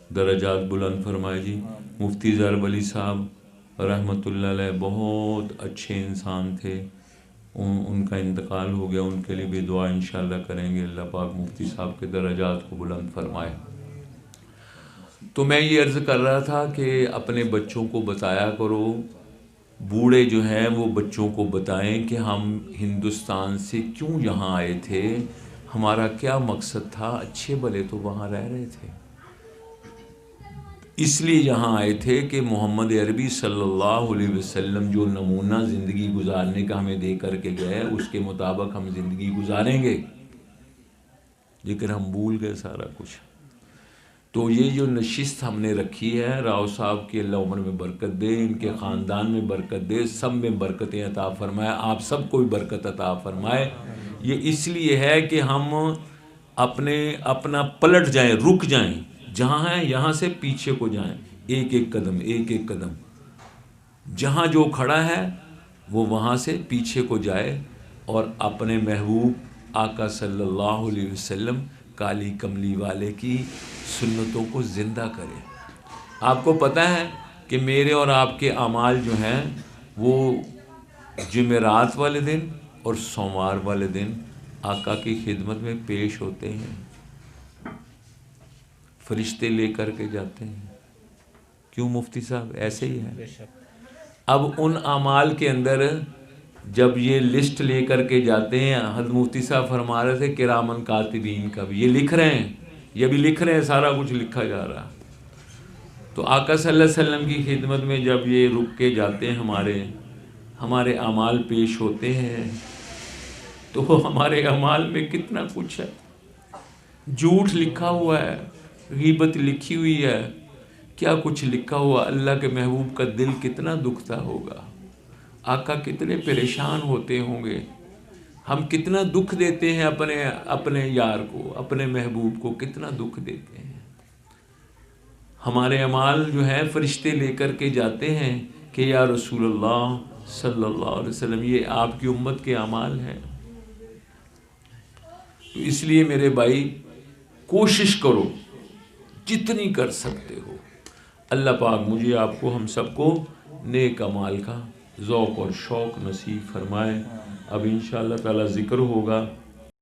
درجات بلند فرمائے جی۔ مفتی ظاہر ولی صاحب رحمۃ اللہ علیہ بہت اچھے انسان تھے، ان کا انتقال ہو گیا، ان کے لیے بھی دعا انشاءاللہ کریں گے، اللہ پاک مفتی صاحب کے درجات کو بلند فرمائے۔ تو میں یہ عرض کر رہا تھا کہ اپنے بچوں کو بتایا کرو، بوڑھے جو ہیں وہ بچوں کو بتائیں کہ ہم ہندوستان سے کیوں یہاں آئے تھے، ہمارا کیا مقصد تھا، اچھے بھلے تو وہاں رہ رہے تھے، اس لیے یہاں آئے تھے کہ محمد عربی صلی اللہ علیہ وسلم جو نمونہ زندگی گزارنے کا ہمیں دے کر کے گئے اس کے مطابق ہم زندگی گزاریں گے، لیکن ہم بھول گئے سارا کچھ۔ تو یہ جو نشست ہم نے رکھی ہے، راؤ صاحب کی اللہ عمر میں برکت دے، ان کے خاندان میں برکت دے، سب میں برکتیں عطا فرمائے، آپ سب کو بھی برکت عطا فرمائے۔ یہ اس لیے ہے کہ ہم اپنا پلٹ جائیں، رک جائیں، جہاں ہیں یہاں سے پیچھے کو جائیں، ایک ایک قدم ایک ایک قدم، جہاں جو کھڑا ہے وہ وہاں سے پیچھے کو جائے اور اپنے محبوب آقا صلی اللہ علیہ وسلم کالی کملی والے کی سنتوں کو زندہ کرے۔ آپ کو پتہ ہے کہ میرے اور آپ کے اعمال جو ہیں وہ جمعرات والے دن اور سوموار والے دن آقا کی خدمت میں پیش ہوتے ہیں، فرشتے لے کر کے جاتے ہیں۔ کیوں مفتی صاحب؟ ایسے ہی ہے۔ اب ان اعمال کے اندر جب یہ لسٹ لے کر کے جاتے ہیں، حضرت مفتی صاحب فرما رہے تھے کرامن کاتبین کا بھی، یہ لکھ رہے ہیں، یہ بھی لکھ رہے ہیں، سارا کچھ لکھا جا رہا۔ تو آقا صلی اللہ علیہ وسلم کی خدمت میں جب یہ رک کے جاتے ہیں، ہمارے اعمال پیش ہوتے ہیں، تو ہمارے اعمال میں کتنا کچھ ہے، جھوٹ لکھا ہوا ہے، غیبت لکھی ہوئی ہے، کیا کچھ لکھا ہوا۔ اللہ کے محبوب کا دل کتنا دکھتا ہوگا، آقا کتنے پریشان ہوتے ہوں گے، ہم کتنا دکھ دیتے ہیں اپنے یار کو، اپنے محبوب کو کتنا دکھ دیتے ہیں۔ ہمارے اعمال جو ہیں فرشتے لے کر کے جاتے ہیں کہ یا رسول اللہ صلی اللہ علیہ وسلم یہ آپ کی امت کے اعمال ہیں۔ تو اس لیے میرے بھائی کوشش کرو جتنی کر سکتے ہو، اللہ پاک مجھے آپ کو ہم سب کو نیک اعمال کا ذوق اور شوق نصیب فرمائے۔ اب انشاءاللہ تعالی ذکر ہوگا۔